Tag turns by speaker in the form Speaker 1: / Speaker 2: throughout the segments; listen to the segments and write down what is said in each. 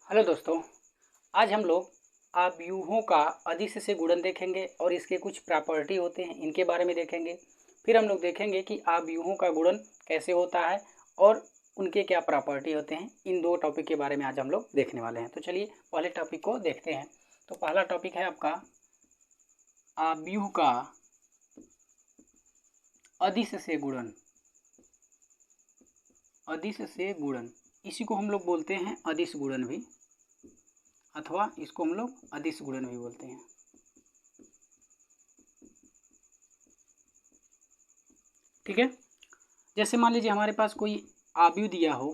Speaker 1: Hello दोस्तों, आज हम लोग आव्यूहों का अदिश से गुणन देखेंगे और इसके कुछ प्रॉपर्टी होते हैं इनके बारे में देखेंगे। फिर हम लोग देखेंगे कि आव्यूहों का गुणन कैसे होता है और उनके क्या प्रॉपर्टी होते हैं। इन दो टॉपिक के बारे में आज हम लोग देखने वाले हैं। तो चलिए पहले टॉपिक को देखते हैं। तो पहला टॉपिक है आपका आव्यूह का अदिश से गुणन। अदिश से गुणन, इसी को हम लोग बोलते हैं अदिश गुणन भी, अथवा इसको हम लोग अदिश गुणन भी बोलते हैं। ठीक है, जैसे मान लीजिए हमारे पास कोई आव्यूह दिया हो,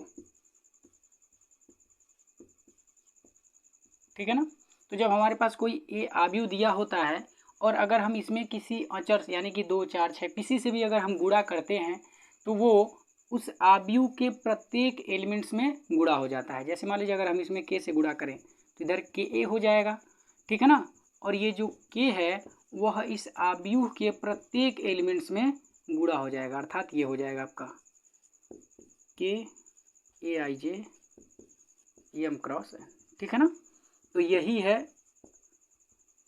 Speaker 1: ठीक है ना। तो जब हमारे पास कोई ये आव्यूह दिया होता है और अगर हम इसमें किसी अचर यानी कि 2, 4, 6 किसी से भी अगर हम गुणा करते हैं तो वो उस आव्यूह के प्रत्येक एलिमेंट्स में गुणा हो जाता है। जैसे मान लीजिए अगर हम इसमें के से गुणा करें तो इधर के ए हो जाएगा, ठीक है ना। और ये जो के है वह इस आव्यूह के प्रत्येक एलिमेंट्स में गुणा हो जाएगा, अर्थात ये हो जाएगा आपका के ए आई जे एम क्रॉस एन, ठीक है ना। तो यही है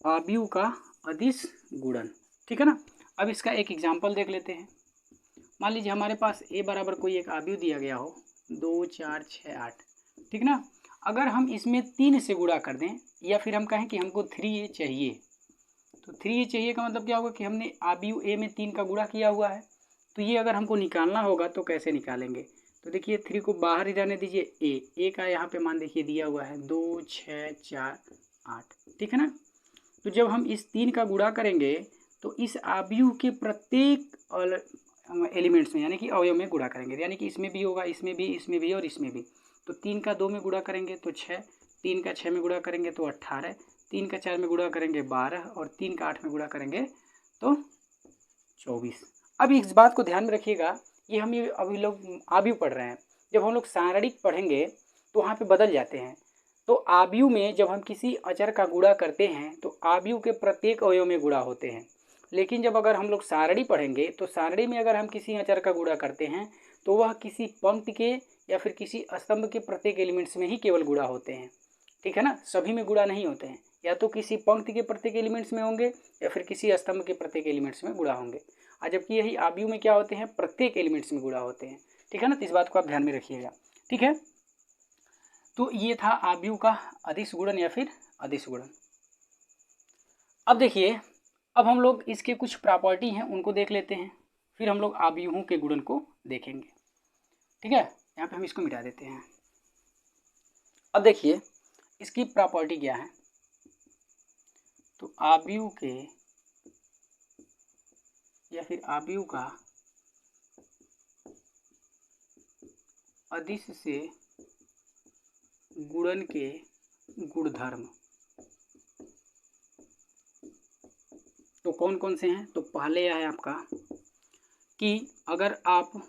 Speaker 1: आव्यूह का अदिश गुणन, ठीक है ना। अब इसका एक एग्जाम्पल देख लेते हैं। मान लीजिए हमारे पास ए बराबर कोई एक आव्यूह दिया गया हो 2, 4, 6, 8, ठीक ना। अगर हम इसमें 3 से गुणा कर दें या फिर हम कहें कि हमको 3a चाहिए, तो 3a चाहिए का मतलब क्या होगा कि हमने आव्यूह ए में 3 का गुणा किया हुआ है। तो ये अगर हमको निकालना होगा तो कैसे निकालेंगे। तो देखिए 3 को बाहर ही रहने दीजिए, ए का यहाँ पे मान देखिए दिया हुआ है 2, 6, 4, 8, ठीक है ना। तो जब हम इस 3 का गुणा करेंगे तो इस आव्यूह के प्रत्येक एलिमेंट्स में यानी कि अवयव में गुणा करेंगे, यानी कि इसमें भी होगा, इसमें भी और इसमें भी। तो 3 का 2 में गुणा करेंगे तो 6, 3 का 6 में गुणा करेंगे तो 18, 3 का 4 में गुणा करेंगे 12 और 3 का 8 में गुणा करेंगे तो 24। अब इस बात को ध्यान में रखिएगा, ये हम ये अभी लोग आव्यूह पढ़ रहे हैं। जब हम लोग सारणिक पढ़ेंगे तो वहाँ पे बदल जाते हैं। तो आव्यूह में जब हम किसी अचर का गुणा करते हैं तो आव्यूह के प्रत्येक अवयव में गुणा होते हैं। लेकिन जब अगर हम लोग सारणी पढ़ेंगे तो सारणी में अगर हम किसी अचर का गुणा करते हैं तो वह किसी पंक्ति के या फिर किसी स्तंभ के प्रत्येक एलिमेंट्स में ही केवल गुणा होते हैं, ठीक है ना। सभी में गुणा नहीं होते हैं, या तो किसी पंक्ति के प्रत्येक एलिमेंट्स में होंगे या फिर किसी स्तंभ के प्रत्येक एलिमेंट्स में गुणा होंगे। और जबकि यही आव्यूह में क्या होते हैं, प्रत्येक एलिमेंट्स में गुणा होते हैं, ठीक है ना। तो इस बात को आप ध्यान में रखिएगा, ठीक है। तो ये था आव्यूह का अदिश गुणन या फिर अदिश गुणन। अब देखिए, अब हम लोग इसके कुछ प्रॉपर्टी हैं उनको देख लेते हैं, फिर हम लोग आव्यूहों के गुणन को देखेंगे, ठीक है। यहाँ पे हम इसको मिटा देते हैं। अब देखिए इसकी प्रॉपर्टी क्या है। तो आव्यूह के या फिर आव्यूह का अदिश से गुणन के गुणधर्म तो कौन कौन से हैं। तो पहले यह है आपका कि अगर आप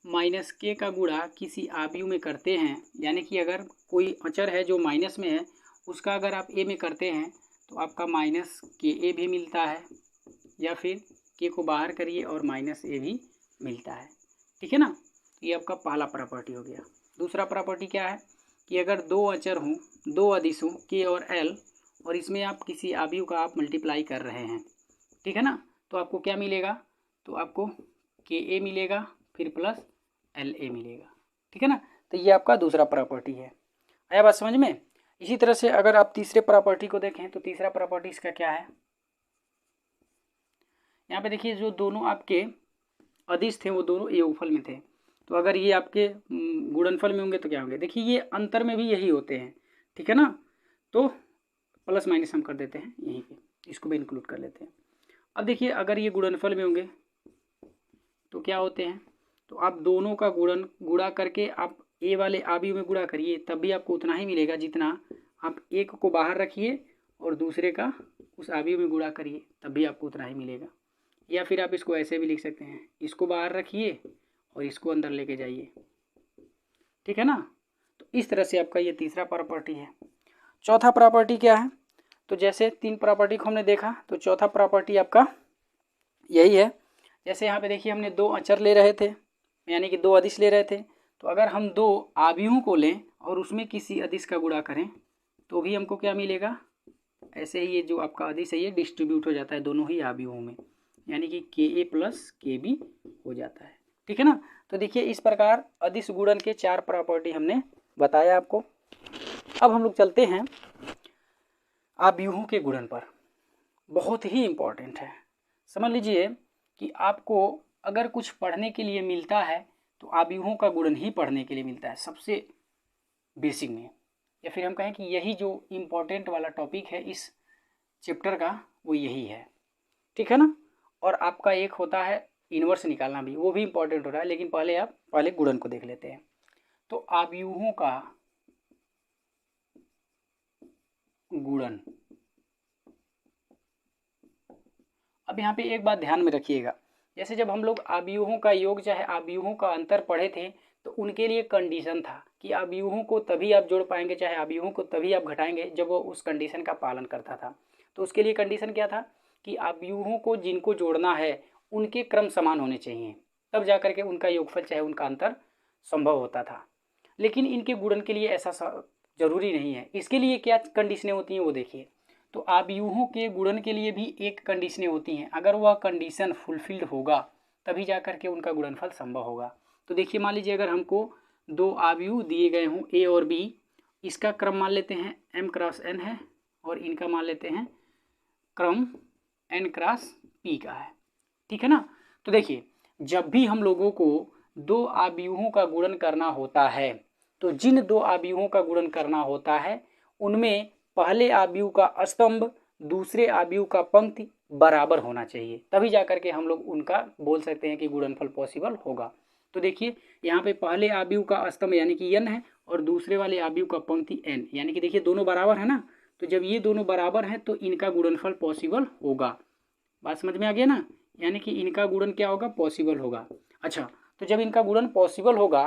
Speaker 1: माइनस के का गुणा किसी आव्यूह में करते हैं, यानी कि अगर कोई अचर है जो माइनस में है उसका अगर आप ए में करते हैं तो आपका माइनस के ए भी मिलता है, या फिर के को बाहर करिए और माइनस ए भी मिलता है, ठीक है ना। ये आपका पहला प्रॉपर्टी हो गया। दूसरा प्रॉपर्टी क्या है कि अगर दो अचर हों, दो अदिश हों के और एल, और इसमें आप किसी आव्यूह का आप मल्टीप्लाई कर रहे हैं, ठीक है ना, तो आपको क्या मिलेगा। तो आपको के ए मिलेगा फिर प्लस एल ए मिलेगा, ठीक है ना। तो ये आपका दूसरा प्रॉपर्टी है। आया बात समझ में। इसी तरह से अगर आप तीसरे प्रॉपर्टी को देखें तो तीसरा प्रॉपर्टी इसका क्या है। यहाँ पे देखिए जो दोनों आपके अदिश थे वो दोनों योगफल में थे, तो अगर ये आपके गुणनफल में होंगे तो क्या होंगे। देखिए ये अंतर में भी यही होते हैं, ठीक है ना। तो प्लस माइनस हम कर देते हैं यहीं पे, इसको भी इंक्लूड कर लेते हैं। अब देखिए अगर ये गुणनफल में होंगे तो क्या होते हैं। तो आप दोनों का गुणा करके आप ए वाले आव्यूह में गुणा करिए, तब भी आपको उतना ही मिलेगा जितना आप एक को बाहर रखिए और दूसरे का उस आव्यूह में गुणा करिए, तब भी आपको उतना ही मिलेगा। या फिर आप इसको ऐसे भी लिख सकते हैं, इसको बाहर रखिए और इसको अंदर लेके जाइए, ठीक है ना। तो इस तरह से आपका ये तीसरा प्रॉपर्टी है। चौथा प्रॉपर्टी क्या है। तो जैसे 3 प्रॉपर्टी को हमने देखा, तो चौथा प्रॉपर्टी आपका यही है। जैसे यहाँ पे देखिए हमने 2 अचर ले रहे थे, यानी कि 2 अदिश ले रहे थे, तो अगर हम दो आव्यूहों को लें और उसमें किसी अदिश का गुणा करें तो भी हमको क्या मिलेगा, ऐसे ही ये जो आपका अदिश है ये डिस्ट्रीब्यूट हो जाता है दोनों ही आव्यूहों में, यानी कि Ka प्लस Kb हो जाता है। ठीक है ना। तो देखिए इस प्रकार अदिश गुणन के 4 प्रॉपर्टी हमने बताया आपको। अब हम लोग चलते हैं आव्यूहों के गुणन पर। बहुत ही इम्पोर्टेंट है। समझ लीजिए कि आपको अगर कुछ पढ़ने के लिए मिलता है तो आव्यूहों का गुणन ही पढ़ने के लिए मिलता है सबसे बेसिक में, या फिर हम कहें कि यही जो इम्पोर्टेंट वाला टॉपिक है इस चैप्टर का वो यही है। ठीक है ना। और आपका एक होता है इन्वर्स निकालना भी, वो भी इम्पोर्टेंट होता है, लेकिन पहले गुणन को देख लेते हैं। तो आव्यूहों का गुणन, अब यहाँ पे एक बात ध्यान में रखिएगा, जैसे जब हम लोग आव्यूहों का योग चाहे आव्यूहों का अंतर पढ़े थे तो उनके लिए कंडीशन था कि आव्यूहों को तभी आप जोड़ पाएंगे चाहे आव्यूहों को तभी आप घटाएंगे जब वो उस कंडीशन का पालन करता था। तो उसके लिए कंडीशन क्या था कि आव्यूहों को जिनको जोड़ना है उनके क्रम समान होने चाहिए, तब जा करके उनका योगफल चाहे उनका अंतर संभव होता था। लेकिन इनके गुणन के लिए ऐसा जरूरी नहीं है। इसके लिए क्या कंडीशनें होती हैं वो देखिए। तो आव्यूहों के गुणन के लिए भी एक कंडीशनें होती हैं, अगर वह कंडीशन फुलफिल्ड होगा तभी जा करके उनका गुणनफल संभव होगा। तो देखिए मान लीजिए अगर हमको दो आव्यूह दिए गए हों ए और बी, इसका क्रम मान लेते हैं m क्रॉस n है और इनका मान लेते हैं क्रम n क्रॉस p का है। ठीक है ना। तो देखिए जब भी हम लोगों को दो आव्यूहों का गुणन करना होता है तो जिन दो आव्यूहों का गुणन करना होता है उनमें पहले आव्यूह का स्तंभ दूसरे आव्यूह का पंक्ति बराबर होना चाहिए, तभी जाकर के हम लोग उनका बोल सकते हैं कि गुणनफल पॉसिबल होगा। तो देखिए यहाँ पे पहले आव्यूह का स्तंभ यानी कि n है और दूसरे वाले आव्यूह का पंक्ति n, यानी कि देखिए दोनों बराबर है ना। तो जब ये दोनों बराबर हैं तो इनका गुणनफल पॉसिबल होगा। बात समझ में आ गया ना, यानी कि इनका गुणन क्या होगा, पॉसिबल होगा। अच्छा, तो जब इनका गुणन पॉसिबल होगा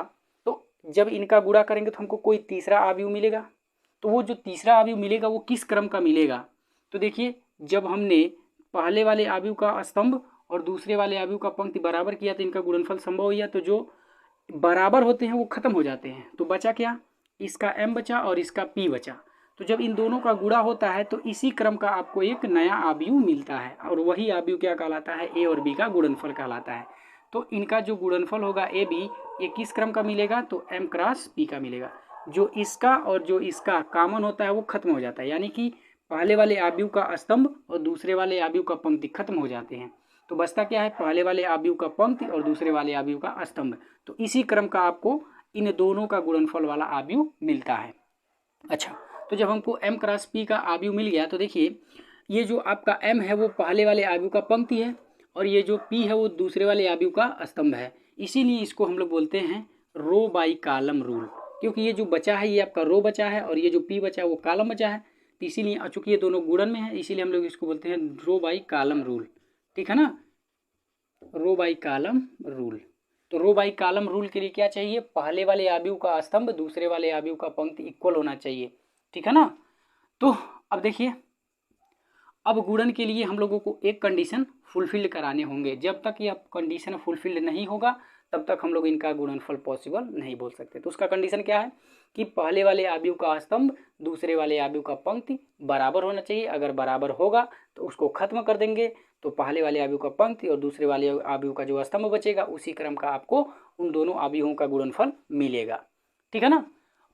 Speaker 1: तो जब इनका गुणा करेंगे तो हमको कोई तीसरा आव्यूह मिलेगा। तो वो जो तीसरा आव्यूह मिलेगा वो किस क्रम का मिलेगा, तो देखिए जब हमने पहले वाले आव्यूह का स्तंभ और दूसरे वाले आव्यूह का पंक्ति बराबर किया तो इनका गुणनफल संभव हुआ। तो जो बराबर होते हैं वो खत्म हो जाते हैं, तो बचा क्या, इसका m बचा और इसका p बचा। तो जब इन दोनों का गुणा होता है तो इसी क्रम का आपको एक नया आव्यूह मिलता है और वही आव्यूह क्या कहलाता है, a और b का गुणनफल कहलाता है। तो इनका जो गुणनफल होगा a b, ये किस क्रम का मिलेगा, तो m क्रॉस p का मिलेगा। जो इसका और जो इसका कॉमन होता है वो खत्म हो जाता है, यानी कि पहले वाले आव्यूह का स्तंभ और दूसरे वाले आव्यूह का पंक्ति खत्म हो जाते हैं। तो बचता क्या है, पहले वाले आव्यूह का पंक्ति और दूसरे वाले आव्यूह का स्तंभ। तो इसी क्रम का आपको इन दोनों का गुणनफल वाला आव्यूह मिलता है। अच्छा, तो जब हमको m क्रॉस p का आव्यूह मिल गया तो देखिए ये जो आपका m है वो पहले वाले आव्यूह का पंक्ति है और ये जो p है वो दूसरे वाले आव्यूह का स्तंभ है। इसीलिए इसको हम लोग बोलते हैं रो बाई कॉलम रूल, क्योंकि ये जो बचा है ये आपका रो बचा है और ये जो p बचा है वो कॉलम बचा है। तो इसीलिए चूंकि ये दोनों गुणन में है इसीलिए हम लोग इसको बोलते हैं रो बाई कॉलम रूल। ठीक है ना, रो बाई कॉलम रूल। तो रो बाई कॉलम रूल के लिए क्या चाहिए, पहले वाले आव्यूह का स्तंभ दूसरे वाले आव्यूह का पंक्ति इक्वल होना चाहिए। ठीक है ना। तो अब देखिए अब गुणन के लिए हम लोगों को एक कंडीशन फुलफिल कराने होंगे। जब तक यह कंडीशन फुलफिल नहीं होगा तब तक हम लोग इनका गुणनफल पॉसिबल नहीं बोल सकते। तो उसका कंडीशन क्या है कि पहले वाले आव्यूह का स्तंभ दूसरे वाले आव्यूह का पंक्ति बराबर होना चाहिए। अगर बराबर होगा तो उसको खत्म कर देंगे, तो पहले वाले आव्यूह का पंक्ति और दूसरे वाले आव्यूह का जो स्तंभ बचेगा उसी क्रम का आपको उन दोनों आव्यूहों का गुणनफल मिलेगा। ठीक है ना।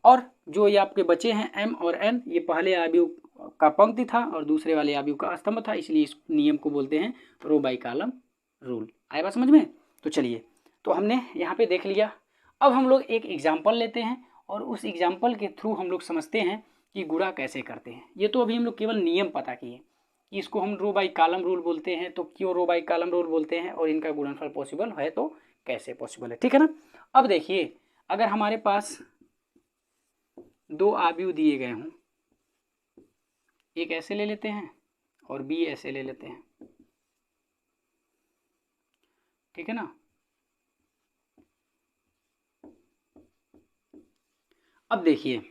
Speaker 1: और जो ये आपके बचे हैं m और n, ये पहले आव्यूह का पंक्ति था और दूसरे वाले आव्यूह का स्तंभ था, इसलिए इस नियम को बोलते हैं रो बाई कॉलम रूल। आया बात समझ में। तो चलिए, तो हमने यहाँ पे देख लिया। अब हम लोग एक एग्जाम्पल लेते हैं और उस एग्जाम्पल के थ्रू हम लोग समझते हैं कि गुणा कैसे करते हैं। ये तो अभी हम लोग केवल नियम पता किए कि इसको हम रो बाई कॉलम रूल बोलते हैं, तो क्यों रो बाई कॉलम रूल बोलते हैं और इनका गुणनफल पॉसिबल है तो कैसे पॉसिबल है। ठीक है ना। अब देखिए अगर हमारे पास दो आव्यूह दिए गए हों, एक ऐसे ले लेते हैं और बी ऐसे ले लेते हैं। ठीक है ना। अब देखिए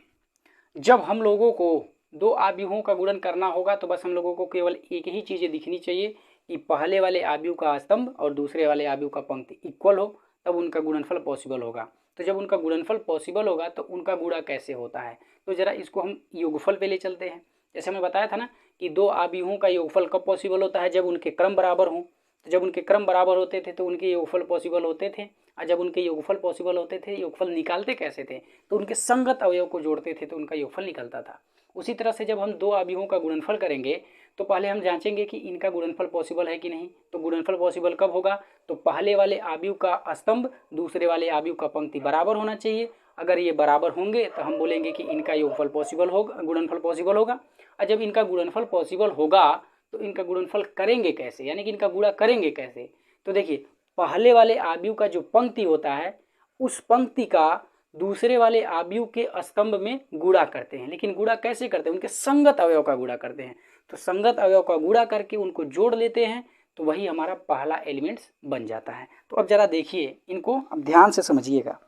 Speaker 1: जब हम लोगों को दो आव्यूहों का गुणन करना होगा तो बस हम लोगों को केवल एक ही चीज़ें दिखनी चाहिए कि पहले वाले आव्यूह का स्तंभ और दूसरे वाले आव्यूह का पंक्ति इक्वल हो, तब उनका गुणनफल पॉसिबल होगा। तो जब उनका गुणनफल पॉसिबल होगा तो उनका गुणा कैसे होता है। तो ज़रा इसको हम योगफल पे ले चलते हैं। जैसे हमने बताया था ना कि दो आव्यूहों का योगफल कब पॉसिबल होता है, जब उनके क्रम बराबर हों। तो जब उनके क्रम बराबर होते थे तो उनके योगफल पॉसिबल होते थे, और जब उनके योगफल पॉसिबल होते थे, योगफल निकालते कैसे थे, तो उनके संगत अवयव को जोड़ते थे तो उनका योगफल निकलता था। उसी तरह से जब हम दो आव्यूहों का गुणनफल करेंगे तो पहले हम जांचेंगे कि इनका गुणनफल पॉसिबल है कि नहीं। तो गुणनफल पॉसिबल कब होगा, तो पहले वाले आव्यूह का स्तंभ दूसरे वाले आव्यूह का पंक्ति बराबर होना चाहिए। अगर ये बराबर होंगे तो हम बोलेंगे कि इनका योगफल पॉसिबल होगा, गुणनफल पॉसिबल होगा। और जब इनका गुणनफल पॉसिबल होगा तो इनका गुणनफल करेंगे कैसे, यानी कि इनका गुणा करेंगे कैसे। तो देखिए पहले वाले आव्यूह का जो पंक्ति होता है उस पंक्ति का दूसरे वाले आव्यूह के स्तंभ में गुणा करते हैं। लेकिन गुणा कैसे करते हैं, उनके संगत अवयव का गुणा करते हैं। तो संगत अवयव का गुणा करके उनको जोड़ लेते हैं तो वही हमारा पहला एलिमेंट्स बन जाता है। तो अब जरा देखिए इनको, अब ध्यान से समझिएगा।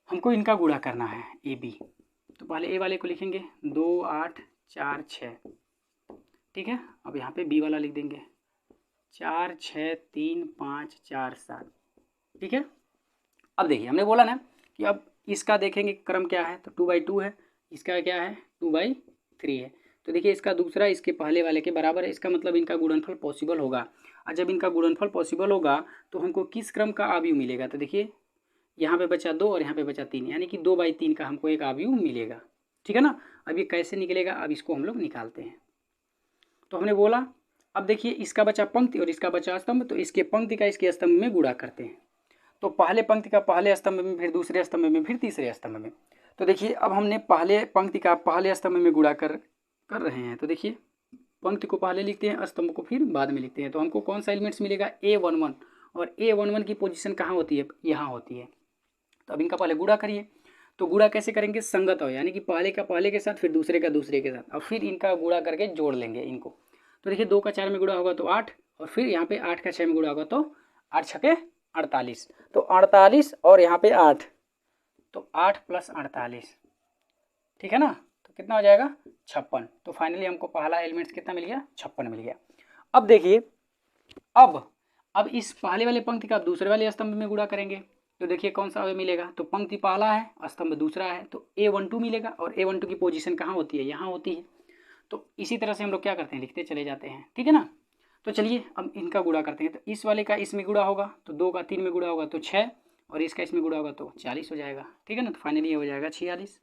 Speaker 1: हमको इनका गुणा करना है ए बी। तो पहले ए वाले को लिखेंगे 2 8 4 6, ठीक है। अब यहाँ पे बी वाला लिख देंगे 4 6 3 5 4 7, ठीक है। अब देखिए हमने बोला ना कि अब इसका देखेंगे क्रम क्या है, तो 2/2 है, इसका क्या है 2/3 है। तो देखिए इसका दूसरा इसके पहले वाले के बराबर है, इसका मतलब इनका गुणनफल पॉसिबल होगा। और जब इनका गुणनफल पॉसिबल होगा तो हमको किस क्रम का आव्यूह मिलेगा। तो देखिए यहाँ पे बचा 2 और यहाँ पे बचा 3, यानी कि 2/3 का हमको एक आव्यूह मिलेगा, ठीक है ना। अब ये कैसे निकलेगा, अब इसको हम लोग निकालते हैं। तो हमने बोला अब देखिए इसका बचा पंक्ति और इसका बचा स्तंभ, तो इसके पंक्ति का इसके स्तंभ में गुणा करते हैं। तो पहले पंक्ति का पहले स्तंभ में, फिर दूसरे स्तंभ में, फिर तीसरे स्तंभ में। तो देखिए अब हमने पहले पंक्ति का पहले स्तंभ में गुणा कर रहे हैं। तो देखिए पंक्ति को पहले लिखते हैं, स्तंभ को फिर बाद में लिखते हैं। तो हमको कौन सा एलिमेंट्स मिलेगा, A11। और A11 की पोजीशन कहाँ होती है, यहाँ होती है। तो अब इनका पहले गुणा करिए। तो गुणा कैसे करेंगे, संगत हो, यानी कि पहले का पहले के साथ, फिर दूसरे का दूसरे के साथ, और फिर इनका गुणा करके जोड़ लेंगे इनको। तो देखिए 2 का 4 में गुणा होगा तो 8, और फिर यहाँ पे 8 का 6 में गुणा होगा तो 8 छके 48। तो 48 और यहाँ पे 8, तो 8 + 48, ठीक है ना। तो कितना हो जाएगा 56। तो फाइनली हमको पहला एलिमेंट्स कितना मिल गया, 56 मिल गया। अब देखिए अब इस पहले वाले पंक्ति का दूसरे वाले स्तंभ में गुणा करेंगे। तो देखिए कौन सा अवयव मिलेगा, तो पंक्ति पहला है, स्तंभ दूसरा है, तो A12 मिलेगा। और A12 की पोजीशन कहाँ होती है, यहाँ होती है। तो इसी तरह से हम लोग क्या करते हैं, लिखते चले जाते हैं, ठीक है ना। तो चलिए अब इनका गुणा करते हैं। तो इस वाले का इसमें गुणा होगा तो 2 का 3 में गुणा होगा तो 6, और इसका इसमें गुणा होगा तो 40 हो जाएगा, ठीक है ना। तो फाइनली ये हो जाएगा 46।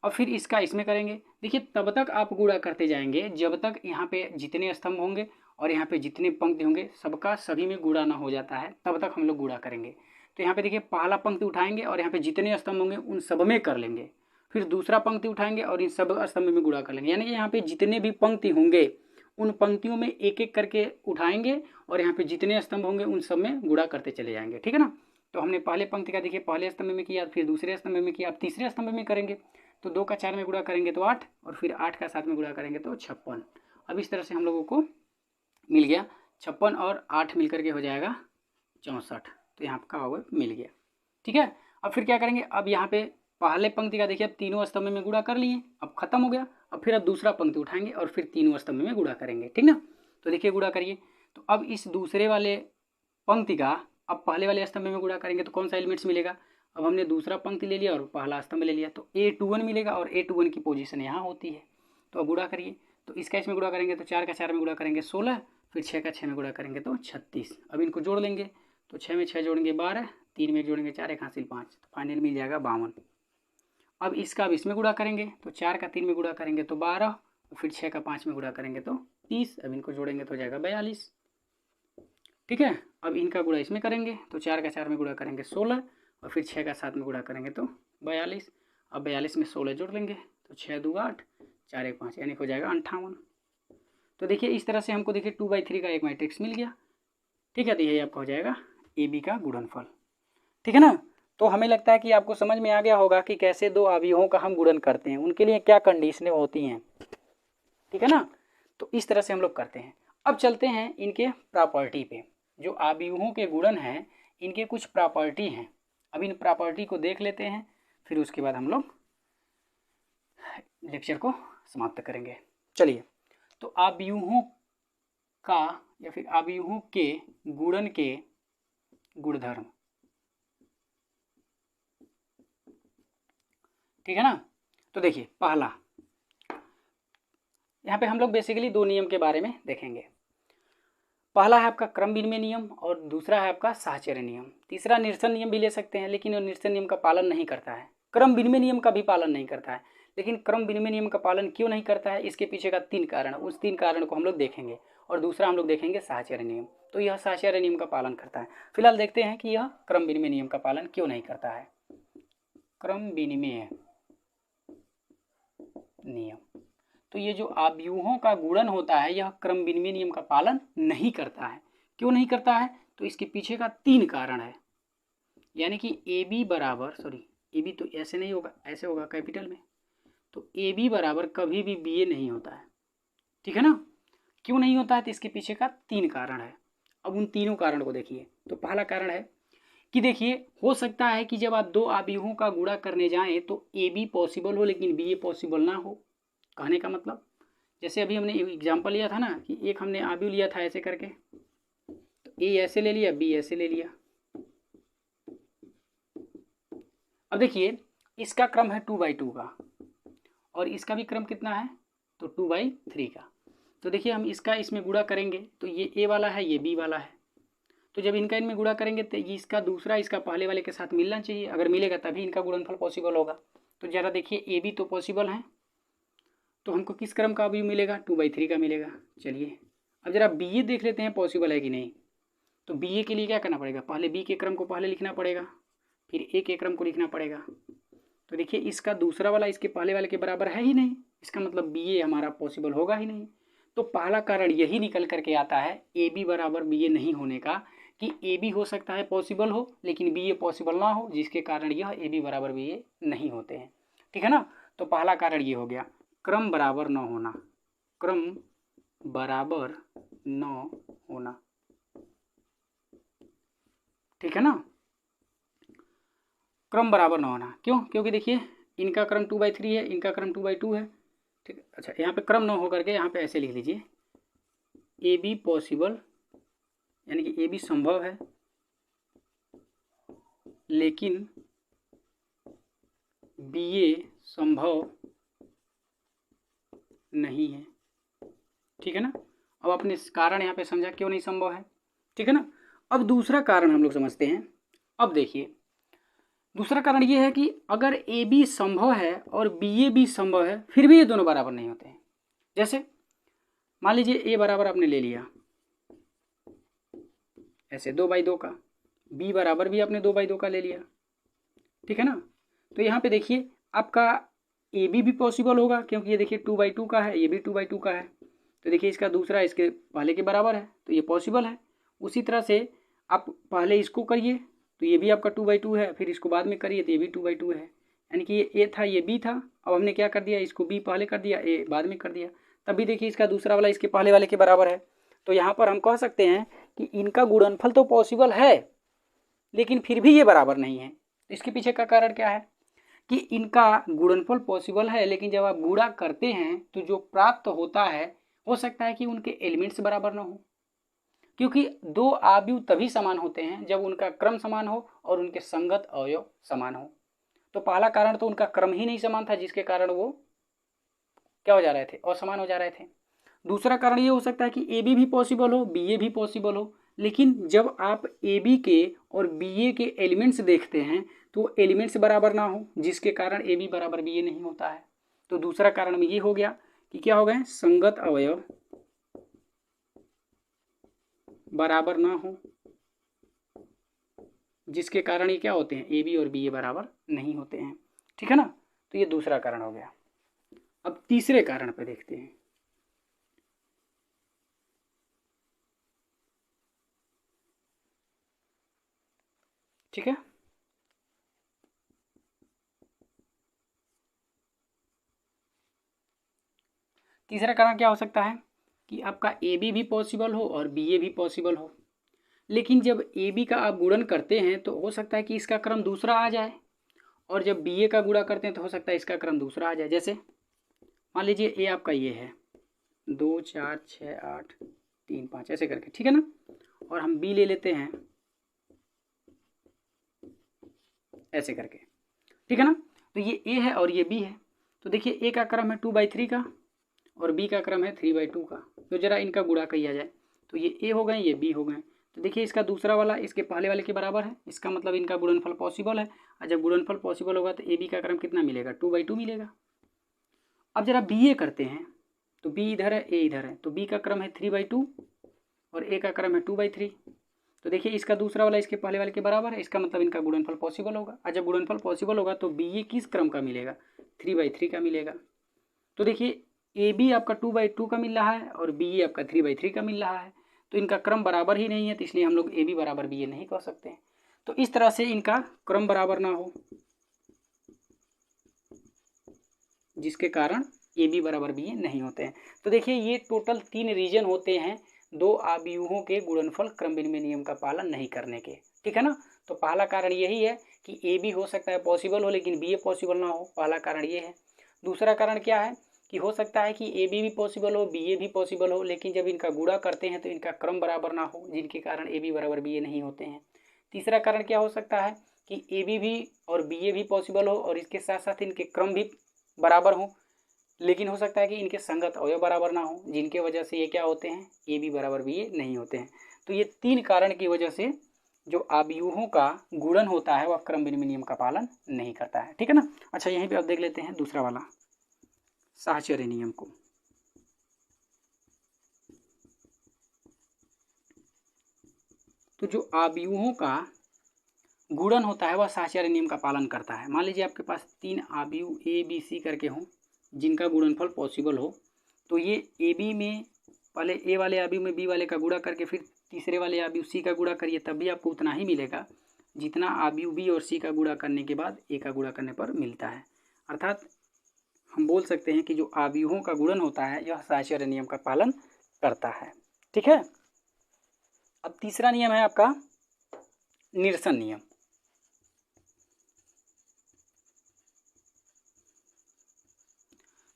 Speaker 1: और फिर इसका इसमें करेंगे। देखिए तब तक आप गुणा करते जाएंगे जब तक यहाँ पे जितने स्तंभ होंगे और यहाँ पे जितने पंक्ति होंगे सबका सभी में गुणा ना हो जाता है, तब तक हम लोग गुणा करेंगे। तो यहाँ पे देखिए पहला पंक्ति उठाएंगे और यहाँ पे जितने स्तंभ होंगे उन सब में कर लेंगे। फिर दूसरा पंक्ति उठाएंगे और इन सब स्तंभ में गुणा कर लेंगे, यानी कि यहाँ पे जितने भी पंक्ति होंगे उन पंक्तियों में एक एक करके उठाएंगे और यहाँ पे जितने स्तंभ होंगे उन सब में गुणा करते चले जाएंगे, ठीक है ना। तो हमने पहले पंक्ति का देखिए पहले स्तंभ में किया, फिर दूसरे स्तंभ में किया, अब तीसरे स्तंभ में करेंगे। तो 2 का 4 में गुणा करेंगे तो 8, और फिर 8 का 7 में गुणा करेंगे तो 56। अब इस तरह से हम लोगों को मिल गया 56 और 8 मिलकर के हो जाएगा 64। तो यहाँ का अवयव मिल गया, ठीक है। अब फिर क्या करेंगे, अब यहाँ पे पहले पंक्ति का देखिए अब तीनों स्तंभ में गुणा कर लिए, अब खत्म हो गया। अब फिर अब दूसरा पंक्ति उठाएंगे और फिर तीनों स्तंभ में गुणा करेंगे, ठीक ना। तो देखिए गुणा करिए। तो अब इस दूसरे वाले पंक्ति का अब पहले वाले स्तंभ में गुणा करेंगे तो कौन सा एलिमेंट्स मिलेगा। अब हमने दूसरा पंक्ति ले लिया और पहला स्तंभ ले लिया, तो A21 मिलेगा और A21 की पोजीशन यहाँ होती है। तो अब गुणा करिए। तो इसका इसमें गुणा करेंगे तो 4 का 4 में गुणा करेंगे 16, फिर 6 का 6 में गुणा करेंगे तो 36। अब इनको जोड़ लेंगे। तो 6 में 6 जोड़ेंगे 12, 3 में 1 जोड़ेंगे 4, 1 हासिल 5, तो फाइनल मिल जाएगा 52। अब इसका अब इसमें गुणा करेंगे। तो 4 का 3 में गुणा करेंगे तो 12, फिर 6 का 5 में गुणा करेंगे तो 30। अब इनको जोड़ेंगे तो हो जाएगा 42, ठीक है। अब इनका गुणा इसमें करेंगे। तो 4 का 4 में गुणा करेंगे 16, और फिर 6 का 7 में गुणा करेंगे तो 42। अब 42 में 16 जोड़ लेंगे तो 6 2 8, 4 1 5, यानी हो जाएगा 58। तो देखिए इस तरह से हमको देखिए 2/3 का एक मैट्रिक्स मिल गया, ठीक है। तो यही आपका हो जाएगा AB का गुणनफल, ठीक है ना। तो हमें लगता है कि आपको समझ में आ गया होगा कि कैसे दो आव्यूहों का हम गुणन करते हैं, उनके लिए क्या कंडीशनें होती हैं, ठीक है ना। तो इस तरह से हम लोग करते हैं। अब चलते हैं इनके प्रॉपर्टी पे। जो आव्यूहों के गुणन हैं इनके कुछ प्रॉपर्टी हैं। अब इन प्रॉपर्टी को देख लेते हैं, फिर उसके बाद हम लोग लेक्चर को समाप्त करेंगे। चलिए, तो आव्यूहों का या फिर आव्यूहों के गुणन के गुणधर्म। ठीक है ना। तो देखिए पहला, यहाँ पे हम लोग बेसिकली दो नियम के बारे में देखेंगे। पहला है आपका क्रम विनिमय नियम और दूसरा है आपका साहचर्य नियम। तीसरा निरसन नियम भी ले सकते हैं, लेकिन वो निरसन नियम का पालन नहीं करता है, क्रम विनिमय नियम का भी पालन नहीं करता है। लेकिन क्रम विनिमय नियम का पालन क्यों नहीं करता है, इसके पीछे का 3 कारण, उस 3 कारण को हम लोग देखेंगे। और दूसरा हम लोग देखेंगे साहचर्य नियम। तो यह साहचर्य नियम का पालन करता है। फिलहाल देखते हैं कि यह क्रम विनिमय नियम का पालन क्यों नहीं करता है। क्रम विनिमय नियम, तो ये जो आव्यूहों का गुणन होता है यह क्रम विनिमय नियम का पालन नहीं करता है। क्यों नहीं करता है, तो इसके पीछे का 3 कारण है। यानी कि ए बी बराबर, सॉरी ए बी तो ऐसे नहीं होगा, ऐसे होगा कैपिटल में, तो ए बी बराबर कभी भी बी ए नहीं होता है। ठीक है ना। क्यों नहीं होता है, तो इसके पीछे का 3 कारण है। अब उन तीनों कारण को देखिए। तो पहला कारण है कि देखिए, हो सकता है कि जब आप दो आव्यूहों का गुणा करने जाएं तो ए बी पॉसिबल हो लेकिन बी ए पॉसिबल ना हो। कहने का मतलब, जैसे अभी हमने एग्जाम्पल लिया था ना कि एक हमने आव्यूह लिया था ऐसे करके, तो ए ऐसे ले लिया, बी ऐसे ले लिया। अब देखिए इसका क्रम है 2/2 का और इसका भी क्रम कितना है, तो 2/3 का। तो देखिए हम इसका इसमें गुणा करेंगे तो ये ए वाला है, ये बी वाला है। तो जब इनका इनमें गुणा करेंगे तो ये इसका दूसरा इसका पहले वाले के साथ मिलना चाहिए, अगर मिलेगा तभी इनका गुणनफल पॉसिबल होगा। तो ज़रा देखिए ए बी तो पॉसिबल है, तो हमको किस क्रम का अभी मिलेगा, 2/3 का मिलेगा। चलिए अब जरा बी ए देख लेते हैं पॉसिबल है कि नहीं। तो बी ए के लिए क्या करना पड़ेगा, पहले बी के क्रम को पहले लिखना पड़ेगा, फिर ए के क्रम को लिखना पड़ेगा। तो देखिए इसका दूसरा वाला इसके पहले वाले के बराबर है ही नहीं, इसका मतलब बी ए हमारा पॉसिबल होगा ही नहीं। तो पहला कारण यही निकल करके आता है ए बी बराबर बी ए नहीं होने का, कि ए बी हो सकता है पॉसिबल हो लेकिन बी ए पॉसिबल ना हो, जिसके कारण यह ए बी बराबर बी ए नहीं होते हैं। ठीक है ना। तो पहला कारण ये हो गया, क्रम बराबर न होना, क्रम बराबर न होना। ठीक है ना। क्रम बराबर न होना क्यों, क्योंकि देखिए इनका क्रम 2/3 है, इनका क्रम 2/2 है। ठीक है। अच्छा यहाँ पे क्रम न हो करके यहाँ पे ऐसे लिख लीजिए, ए बी पॉसिबल, यानी कि ए बी संभव है लेकिन बी ए संभव नहीं है। ठीक है ना। अब अपने कारण यहाँ पे समझा क्यों नहीं संभव है। ठीक है ना। अब दूसरा कारण हम लोग समझते हैं। अब देखिए दूसरा कारण ये है कि अगर ए बी संभव है और बी ए भी संभव है, फिर भी ये दोनों बराबर नहीं होते हैं। जैसे मान लीजिए ए बराबर आपने ले लिया ऐसे 2/2 का, बी बराबर भी आपने 2/2 का ले लिया। ठीक है ना। तो यहाँ पे देखिए आपका ए बी भी पॉसिबल होगा, क्योंकि ये देखिए 2/2 का है, ये भी 2/2 का है। तो देखिए इसका दूसरा इसके पहले के बराबर है, तो ये पॉसिबल है। उसी तरह से आप पहले इसको करिए तो ये भी आपका 2/2 है, फिर इसको बाद में करिए तो ये भी 2/2 है। यानी कि ये ए था, ये बी था, अब हमने क्या कर दिया, इसको बी पहले कर दिया, ए बाद में कर दिया। तब भी देखिए इसका दूसरा वाला इसके पहले वाले के बराबर है। तो यहाँ पर हम कह सकते हैं कि इनका गुणनफल तो पॉसिबल है लेकिन फिर भी ये बराबर नहीं है। इसके पीछे का कारण क्या है कि इनका गुणनफल पॉसिबल है लेकिन जब आप गुणा करते हैं तो जो प्राप्त होता है हो सकता है कि उनके एलिमेंट्स बराबर ना हो, क्योंकि दो आव्यूह तभी समान होते हैं जब उनका क्रम समान हो और उनके संगत अवयव समान हो। तो पहला कारण तो उनका क्रम ही नहीं समान था, जिसके कारण वो क्या हो जा रहे थे, असमान हो जा रहे थे। दूसरा कारण ये हो सकता है कि ए बी भी पॉसिबल हो, बी ए भी पॉसिबल हो, लेकिन जब आप ए बी के और बी ए के एलिमेंट्स देखते हैं तो एलिमेंट्स बराबर ना हो, जिसके कारण ए बी बराबर बी ए नहीं होता है। तो दूसरा कारण में ये हो गया कि क्या हो गए, संगत अवयव बराबर ना हो, जिसके कारण ये क्या होते हैं, ए बी और बी ए बराबर नहीं होते हैं। ठीक है ना। तो ये दूसरा कारण हो गया। अब तीसरे कारण पे देखते हैं। ठीक है। तीसरा कारण क्या हो सकता है कि आपका ए बी भी पॉसिबल हो और बी ए भी पॉसिबल हो, लेकिन जब ए बी का आप गुणन करते हैं तो हो सकता है कि इसका क्रम दूसरा आ जाए, और जब बी ए का गुणा करते हैं तो हो सकता है इसका क्रम दूसरा आ जाए। जैसे मान लीजिए ए आपका ये है 2 4 6 8 3 5 ऐसे करके, ठीक है ना, और हम बी ले लेते हैं ऐसे करके। ठीक है ना। तो ये ए है और ये बी है। तो देखिए ए का क्रम है 2/3 का और बी का क्रम है 3/2 का। तो जरा इनका गुणा किया जाए तो ये ए हो गए, ये बी हो गए। तो देखिए इसका दूसरा वाला इसके पहले वाले के बराबर है, इसका मतलब इनका गुणनफल पॉसिबल है। और जब गुणनफल पॉसिबल होगा तो ए बी का क्रम कितना मिलेगा, 2/2 मिलेगा। अब जरा बी ए करते हैं तो बी इधर है, ए इधर है, तो बी का क्रम है 3/2 और ए का क्रम है 2/3। तो देखिए इसका दूसरा वाला इसके पहले वाले के बराबर है, इसका मतलब इनका गुणनफल पॉसिबल होगा। और जब गुणनफल पॉसिबल होगा तो बी ए किस क्रम का मिलेगा, 3/3 का मिलेगा। तो देखिए ए बी आपका 2/2 का मिल रहा है और बी ए आपका 3/3 का मिल रहा है। तो इनका क्रम बराबर ही नहीं है, तो इसलिए हम लोग ए बी बराबर बी ए नहीं कह सकते हैं। तो इस तरह से इनका क्रम बराबर ना हो, जिसके कारण ए बी बराबर बी ए नहीं होते हैं। तो देखिए ये टोटल 3 रीजन होते हैं दो आव्यूहों के गुणनफल क्रम विनिमय नियम का पालन नहीं करने के, ठीक है ना। तो पहला कारण यही है कि ए बी हो सकता है पॉसिबल हो लेकिन बी ए पॉसिबल ना हो, पहला कारण ये है। दूसरा कारण क्या है कि हो सकता है कि ए बी भी पॉसिबल हो, बी ए भी पॉसिबल हो, लेकिन जब इनका गुणा करते हैं तो इनका क्रम बराबर ना हो, जिनके कारण ए बी बराबर बी ए नहीं होते हैं। तीसरा कारण क्या हो सकता है कि ए बी भी और बी ए भी पॉसिबल हो और इसके साथ साथ इनके क्रम भी बराबर हो, लेकिन हो सकता है कि इनके संगत अवयव बराबर ना हो, जिनके वजह से ये क्या होते हैं, ए बी बराबर बी ए नहीं होते हैं। तो ये 3 कारण की वजह से जो आव्यूहों का गुणन होता है वह क्रम विनिमय नियम का पालन नहीं करता है, ठीक है ना। अच्छा यहीं पे अब देख लेते हैं दूसरा वाला साहचर्य नियम को। तो जो आव्यूहों का गुणन होता है वह साहचर्य नियम का पालन करता है। मान लीजिए आपके पास 3 आव्यूह ए बी सी करके हों जिनका गुणनफल पॉसिबल हो, तो ये ए बी में पहले ए वाले आव्यूह में बी वाले का गुणा करके फिर तीसरे वाले आव्यूह सी का गुणा करिए, तब भी आपको उतना ही मिलेगा जितना आव्यूह बी और सी का गुणा करने के बाद ए का गुणा करने पर मिलता है। अर्थात हम बोल सकते हैं कि जो आव्यूहों का गुणन होता है यह साहचर्य नियम का पालन करता है, ठीक है। अब तीसरा नियम है आपका निरसन नियम।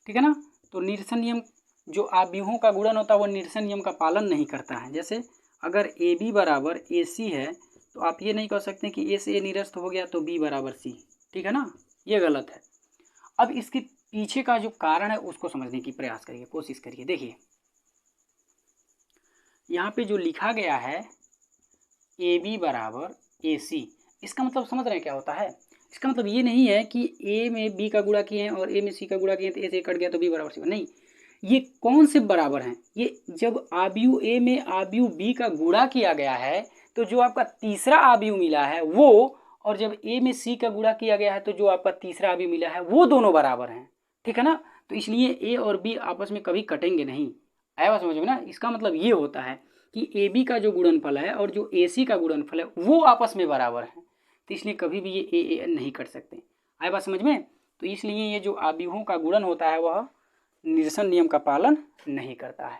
Speaker 1: ठीक है ना। तो निरसन नियम जो आव्यूहों का गुणन होता है वो निरसन नियम का पालन नहीं करता है। जैसे अगर ए बी बराबर ए सी है तो आप ये नहीं कह सकते कि ए से ए निरस्त हो गया तो बी बराबर सी, ठीक है ना, ये गलत है। अब इसके पीछे का जो कारण है उसको समझने की प्रयास करिए, कोशिश करिए। देखिए यहाँ पे जो लिखा गया है ए बी बराबर ए सी, इसका मतलब समझ रहे हैं क्या होता है। इसका मतलब ये नहीं है कि ए में बी का गुणा किए हैं और ए में सी का गुणा किए हैं तो ए से कट गया तो बी बराबर सी, नहीं। ये कौन से बराबर हैं, ये जब आव्यूह ए में आव्यूह बी का गुणा किया गया है तो जो आपका तीसरा आव्यूह मिला है वो, और जब ए में सी का गुणा किया गया है तो जो आपका तीसरा आव्यूह मिला है वो दोनों बराबर हैं, ठीक है ना। तो इसलिए ए और बी आपस में कभी कटेंगे नहीं, आया समझ में ना। इसका मतलब ये होता है कि ए बी का जो गुणनफल है और जो ए सी का गुणनफल है वो आपस में बराबर है, तो इसलिए कभी भी ये ए नहीं कट सकते। आया बात समझ में। तो इसलिए ये जो आव्यूहों का गुणन होता है वह निरसन नियम का पालन नहीं करता है।